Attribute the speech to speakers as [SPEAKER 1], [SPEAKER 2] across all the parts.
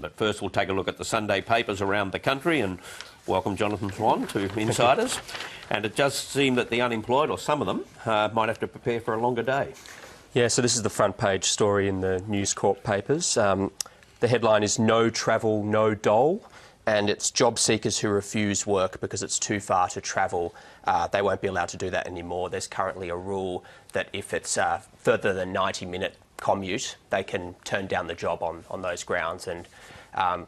[SPEAKER 1] But first we'll take a look at the Sunday papers around the country and welcome Jonathan Swan to Insiders. And it does seem that the unemployed, or some of them, might have to prepare for a longer day.
[SPEAKER 2] Yeah, so this is the front page story in the News Corp papers. The headline is "No Travel, No Dole," and it's job seekers who refuse work because it's too far to travel. They won't be allowed to do that anymore. There's currently a rule that if it's further than 90-minute commute, they can turn down the job on those grounds. And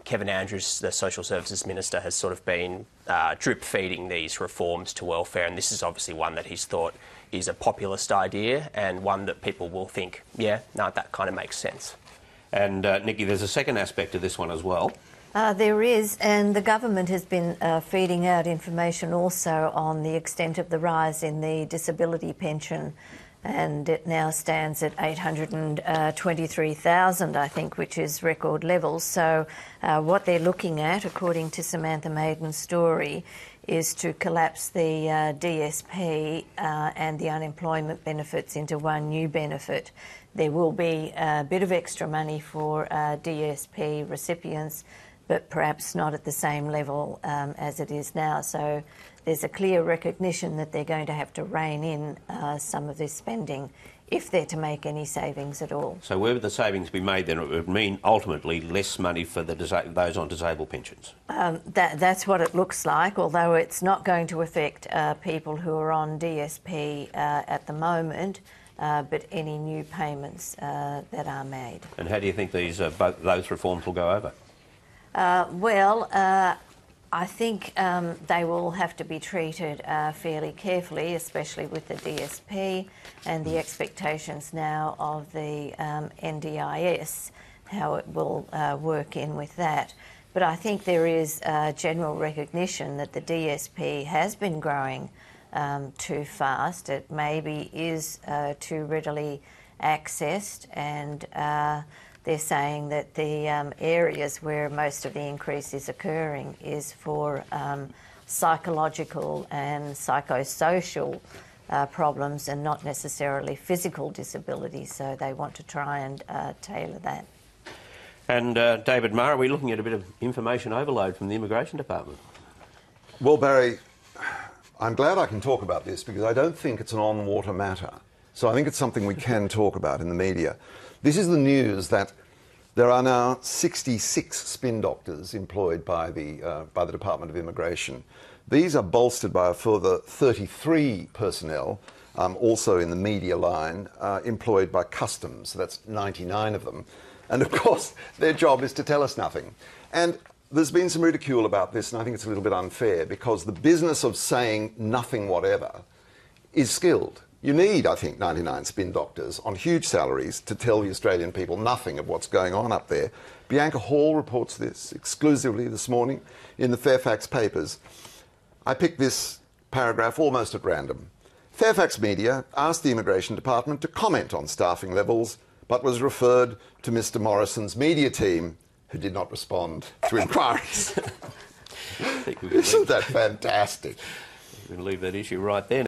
[SPEAKER 2] Kevin Andrews, the Social Services Minister, has sort of been drip-feeding these reforms to welfare, and this is obviously one that he's thought is a populist idea and one that people will think, yeah, no, that kind of makes sense.
[SPEAKER 1] And Nikki, there's a second aspect to this one as well.
[SPEAKER 3] There is, and the government has been feeding out information also on the extent of the rise in the disability pension, and it now stands at 823,000, I think, which is record levels. So what they're looking at, according to Samantha Maiden's story, is to collapse the DSP and the unemployment benefits into one new benefit. There will be a bit of extra money for DSP recipients, but perhaps not at the same level as it is now. So there's a clear recognition that they're going to have to rein in some of this spending if they're to make any savings at all.
[SPEAKER 1] So where would the savings be made then? It would mean ultimately less money for those on disabled pensions.
[SPEAKER 3] That's what it looks like, although it's not going to affect people who are on DSP at the moment, but any new payments that are made.
[SPEAKER 1] And how do you think both those reforms will go over?
[SPEAKER 3] I think they will have to be treated fairly carefully, especially with the DSP and the expectations now of the NDIS, how it will work in with that. But I think there is general recognition that the DSP has been growing too fast. It maybe is too readily accessed, and they're saying that the areas where most of the increase is occurring is for psychological and psychosocial problems and not necessarily physical disabilities, so they want to try and tailor that.
[SPEAKER 1] And David Marr, are we looking at a bit of information overload from the Immigration Department?
[SPEAKER 4] Well, Barry, I'm glad I can talk about this because I don't think it's an on-water matter. So I think it's something we can talk about in the media. This is the news that there are now 66 spin doctors employed by the Department of Immigration. These are bolstered by a further 33 personnel, also in the media line, employed by Customs. So that's 99 of them. And of course, their job is to tell us nothing. And there's been some ridicule about this, and I think it's a little bit unfair, because the business of saying nothing whatever is skilled. You need, I think, 99 spin doctors on huge salaries to tell the Australian people nothing of what's going on up there. Bianca Hall reports this exclusively this morning in the Fairfax papers. I picked this paragraph almost at random. Fairfax media asked the Immigration Department to comment on staffing levels, but was referred to Mr. Morrison's media team, who did not respond to inquiries. Isn't that fantastic?
[SPEAKER 1] We're going to leave that issue right there.